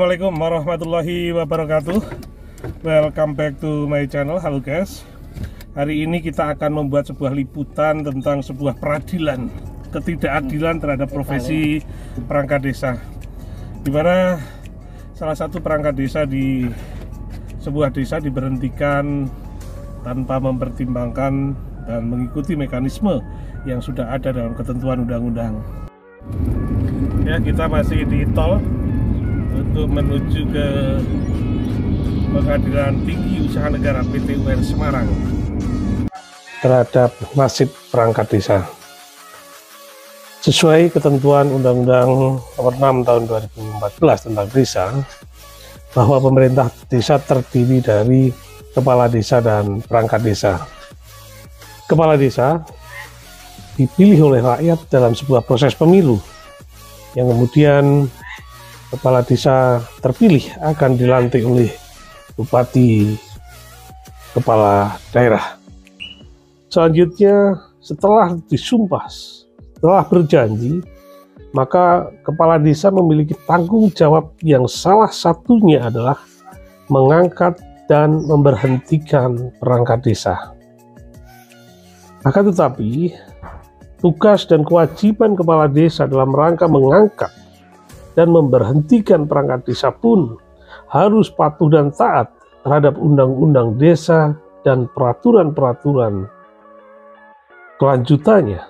Assalamualaikum warahmatullahi wabarakatuh. Welcome back to my channel. Halo guys. Hari ini kita akan membuat sebuah liputan tentang sebuah peradilan ketidakadilan terhadap profesi perangkat desa, di mana salah satu perangkat desa di sebuah desa diberhentikan tanpa mempertimbangkan dan mengikuti mekanisme yang sudah ada dalam ketentuan undang-undang. Ya, kita masih di tol untuk menuju ke Pengadilan Tinggi Usaha Negara PT UR Semarang terhadap nasib perangkat desa. Sesuai ketentuan Undang-Undang Nomor 6 Tahun 2014 tentang desa, bahwa pemerintah desa terdiri dari kepala desa dan perangkat desa. Kepala desa dipilih oleh rakyat dalam sebuah proses pemilu, yang kemudian kepala desa terpilih akan dilantik oleh bupati kepala daerah. Selanjutnya, setelah disumpah, setelah berjanji, maka kepala desa memiliki tanggung jawab yang salah satunya adalah mengangkat dan memberhentikan perangkat desa. Akan tetapi, tugas dan kewajiban kepala desa dalam rangka mengangkat dan memberhentikan perangkat desa pun harus patuh dan taat terhadap undang-undang desa dan peraturan-peraturan kelanjutannya.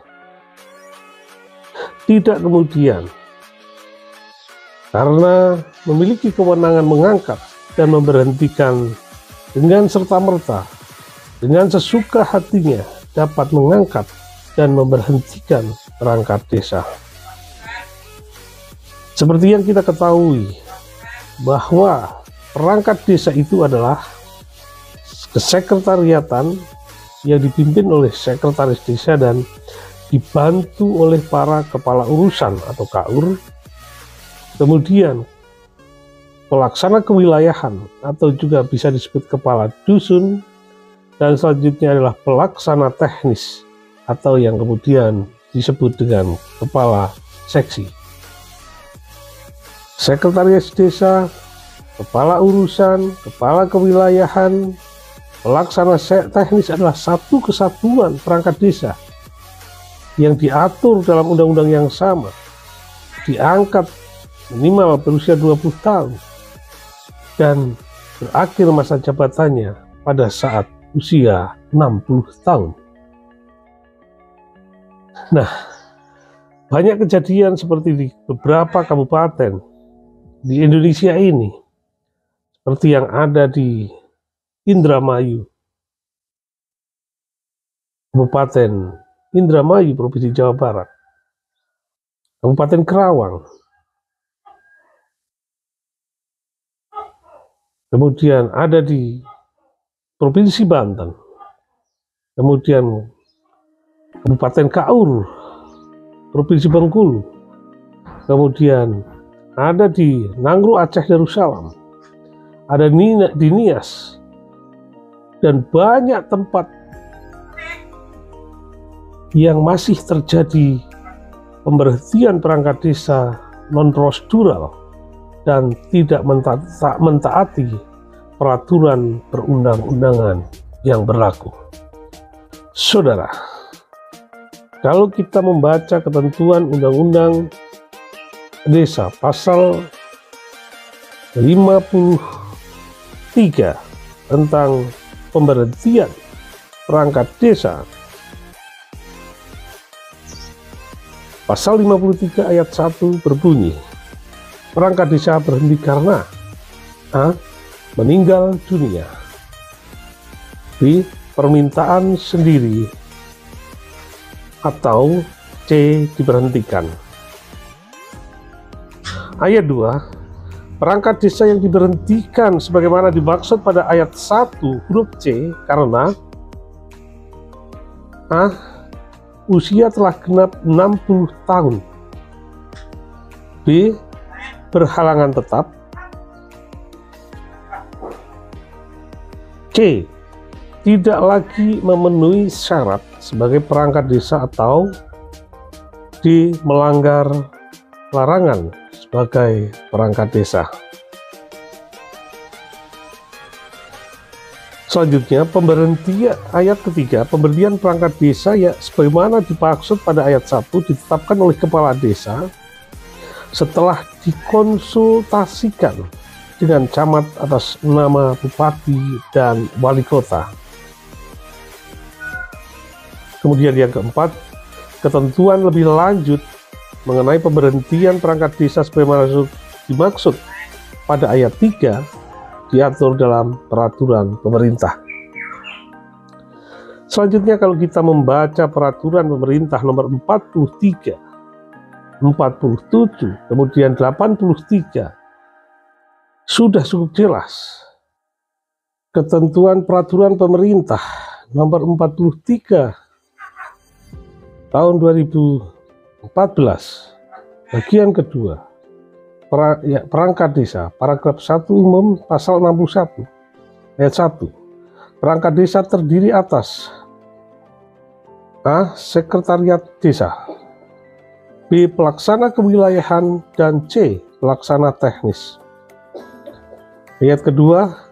Tidak kemudian karena memiliki kewenangan mengangkat dan memberhentikan dengan serta-merta, dengan sesuka hatinya dapat mengangkat dan memberhentikan perangkat desa. Seperti yang kita ketahui, bahwa perangkat desa itu adalah kesekretariatan yang dipimpin oleh sekretaris desa dan dibantu oleh para kepala urusan atau KUR, kemudian pelaksana kewilayahan atau juga bisa disebut kepala dusun, dan selanjutnya adalah pelaksana teknis atau yang kemudian disebut dengan kepala seksi. Sekretaris desa, kepala urusan, kepala kewilayahan, pelaksana teknis adalah satu kesatuan perangkat desa yang diatur dalam undang-undang yang sama, diangkat minimal berusia 20 tahun dan berakhir masa jabatannya pada saat usia 60 tahun. Nah, banyak kejadian seperti di beberapa kabupaten di Indonesia ini, seperti yang ada di Indramayu, Kabupaten Indramayu, Provinsi Jawa Barat, Kabupaten Kerawang, kemudian ada di Provinsi Banten, kemudian Kabupaten Kaur, Provinsi Bengkulu, kemudian ada di Nangro Aceh Darussalam, ada di Nias, dan banyak tempat yang masih terjadi pemberhentian perangkat desa non-prosedural dan tidak mentaati peraturan perundang-undangan yang berlaku. Saudara, kalau kita membaca ketentuan Undang-Undang Desa pasal 53 tentang pemberhentian perangkat desa, pasal 53 ayat 1 berbunyi, perangkat desa berhenti karena A. Meninggal dunia, B. Permintaan sendiri, atau C. Diberhentikan. Ayat 2, perangkat desa yang diberhentikan sebagaimana dimaksud pada ayat 1 huruf C karena A. Usia telah genap 60 tahun, B. Berhalangan tetap, C. Tidak lagi memenuhi syarat sebagai perangkat desa, atau D. Melanggar larangan sebagai perangkat desa. Selanjutnya, pemberhentian ayat ketiga, pemberhentian perangkat desa ya sebagaimana dimaksud pada ayat 1 ditetapkan oleh kepala desa setelah dikonsultasikan dengan camat atas nama bupati dan wali kota. Kemudian yang keempat, ketentuan lebih lanjut mengenai pemberhentian perangkat desa sebagaimana dimaksud pada ayat 3 diatur dalam peraturan pemerintah. Selanjutnya, kalau kita membaca peraturan pemerintah nomor 43, 47, kemudian 83, sudah cukup jelas. Ketentuan peraturan pemerintah nomor 43 tahun 2014 bagian kedua perangkat desa, paragraf 1 umum pasal 61 ayat 1. Perangkat desa terdiri atas A. Sekretariat desa, B. Pelaksana kewilayahan, dan C. Pelaksana teknis. Ayat kedua,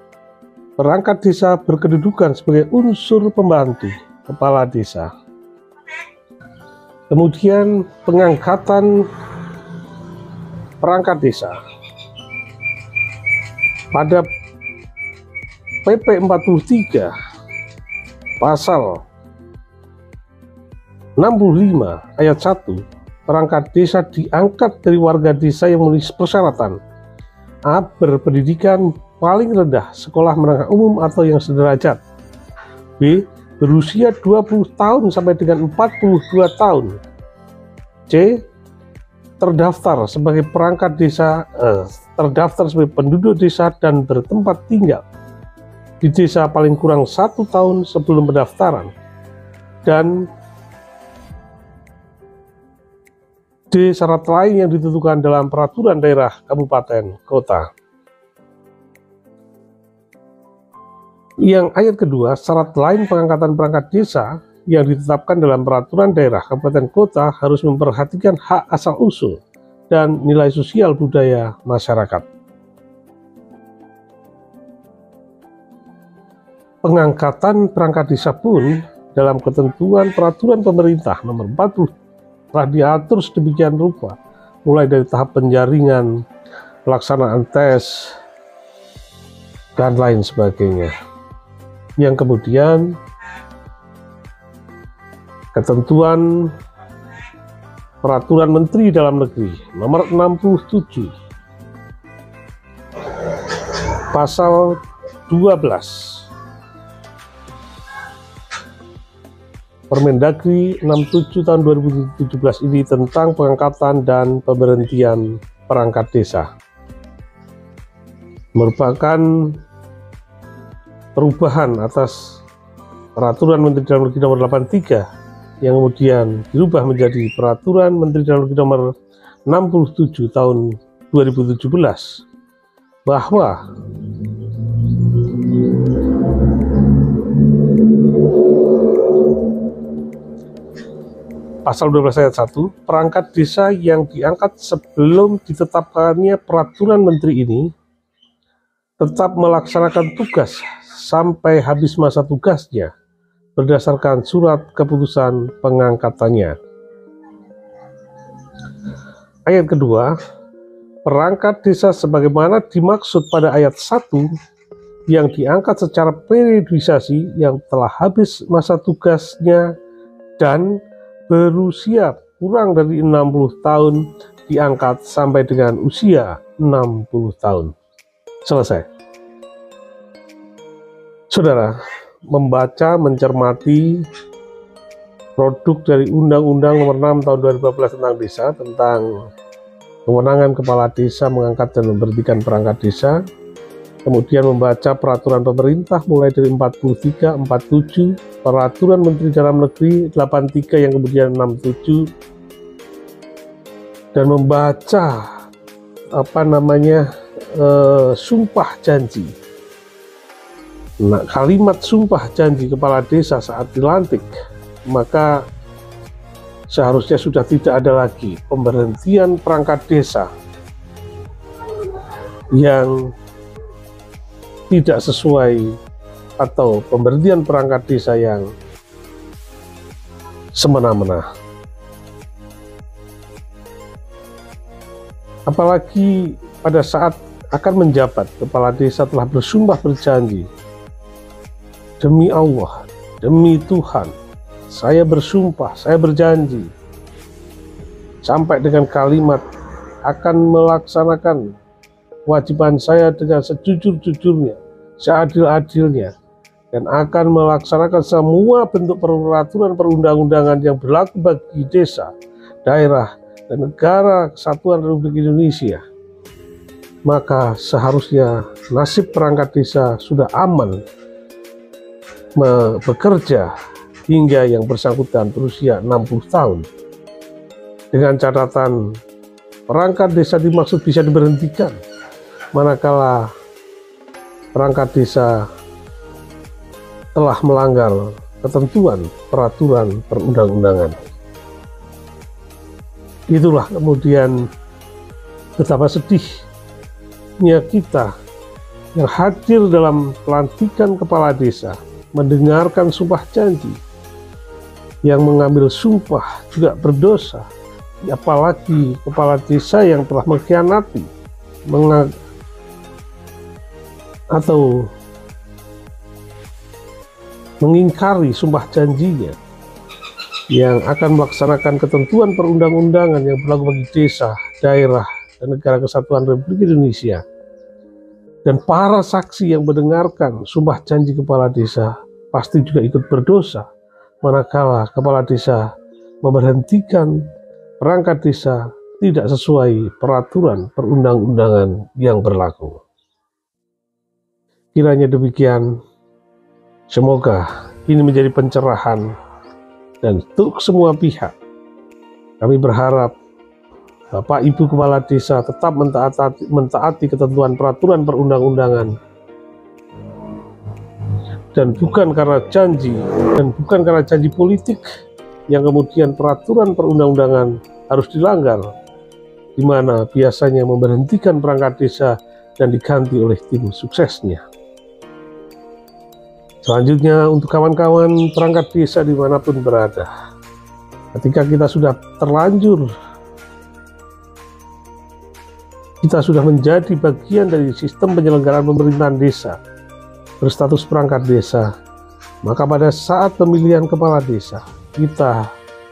perangkat desa berkedudukan sebagai unsur pembantu kepala desa. Kemudian pengangkatan perangkat desa pada PP 43 pasal 65 ayat 1, perangkat desa diangkat dari warga desa yang memenuhi persyaratan A. Berpendidikan paling rendah sekolah menengah umum atau yang sederajat, B. Berusia 20 tahun sampai dengan 42 tahun, C. Terdaftar sebagai perangkat desa, terdaftar sebagai penduduk desa dan bertempat tinggal di desa paling kurang 1 tahun sebelum pendaftaran, dan D. Syarat lain yang ditentukan dalam peraturan daerah kabupaten kota. Yang ayat kedua, syarat lain pengangkatan perangkat desa yang ditetapkan dalam peraturan daerah kabupaten kota harus memperhatikan hak asal-usul dan nilai sosial budaya masyarakat. Pengangkatan perangkat desa pun dalam ketentuan peraturan pemerintah nomor 40 telah diatur sedemikian rupa, mulai dari tahap penjaringan, pelaksanaan tes, dan lain sebagainya. Yang kemudian ketentuan peraturan Menteri Dalam Negeri nomor 67 pasal 12 Permendagri 67 tahun 2017 ini tentang pengangkatan dan pemberhentian perangkat desa merupakan perubahan atas peraturan Menteri Dalam Negeri nomor 83 yang kemudian dirubah menjadi peraturan Menteri Dalam Negeri nomor 67 tahun 2017 bahwa pasal 12 ayat 1, perangkat desa yang diangkat sebelum ditetapkannya peraturan menteri ini tetap melaksanakan tugas sampai habis masa tugasnya berdasarkan surat keputusan pengangkatannya. Ayat kedua, perangkat desa sebagaimana dimaksud pada ayat 1 yang diangkat secara periodisasi yang telah habis masa tugasnya dan berusia kurang dari 60 tahun diangkat sampai dengan usia 60 tahun. Selesai. Saudara, membaca, mencermati produk dari Undang-Undang Nomor 6 Tahun 2014 tentang desa, tentang kewenangan kepala desa mengangkat dan memberhentikan perangkat desa, kemudian membaca peraturan pemerintah mulai dari 43, 47, peraturan Menteri Dalam Negeri 83 yang kemudian 67, dan membaca sumpah janji. Nah, kalimat sumpah janji kepala desa saat dilantik, maka seharusnya sudah tidak ada lagi pemberhentian perangkat desa yang tidak sesuai atau pemberian perangkat desa yang semena-mena. Apalagi pada saat akan menjabat, kepala desa telah bersumpah berjanji, demi Allah, demi Tuhan, saya bersumpah, saya berjanji, sampai dengan kalimat akan melaksanakan kewajiban saya dengan sejujur-jujurnya, seadil-adilnya, dan akan melaksanakan semua bentuk peraturan perundang-undangan yang berlaku bagi desa, daerah, dan negara kesatuan Republik Indonesia. Maka seharusnya nasib perangkat desa sudah aman bekerja hingga yang bersangkutan berusia 60 tahun. Dengan catatan perangkat desa dimaksud bisa diberhentikan manakala perangkat desa telah melanggar ketentuan peraturan perundang-undangan. Itulah kemudian betapa sedihnya kita yang hadir dalam pelantikan kepala desa, mendengarkan sumpah janji, yang mengambil sumpah juga berdosa, apalagi kepala desa yang telah mengkhianati atau mengingkari sumpah janjinya yang akan melaksanakan ketentuan perundang-undangan yang berlaku bagi desa, daerah, dan negara kesatuan Republik Indonesia. Dan para saksi yang mendengarkan sumpah janji kepala desa pasti juga ikut berdosa manakala kepala desa memberhentikan perangkat desa tidak sesuai peraturan perundang-undangan yang berlaku. Kiranya demikian. Semoga ini menjadi pencerahan dan untuk semua pihak. Kami berharap Bapak Ibu Kepala Desa tetap mentaati ketentuan peraturan perundang-undangan, dan bukan karena janji politik yang kemudian peraturan perundang-undangan harus dilanggar, di mana biasanya memberhentikan perangkat desa dan diganti oleh tim suksesnya. Selanjutnya untuk kawan-kawan perangkat desa dimanapun berada, ketika kita sudah terlanjur, kita sudah menjadi bagian dari sistem penyelenggaraan pemerintahan desa berstatus perangkat desa, maka pada saat pemilihan kepala desa kita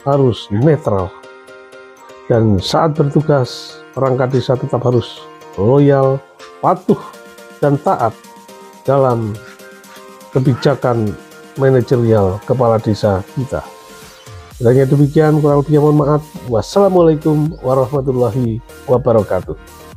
harus netral, dan saat bertugas perangkat desa tetap harus loyal, patuh, dan taat dalam kebijakan manajerial kepala desa kita. Kiranya demikian, kurang lebihnya mohon maaf. Wassalamualaikum warahmatullahi wabarakatuh.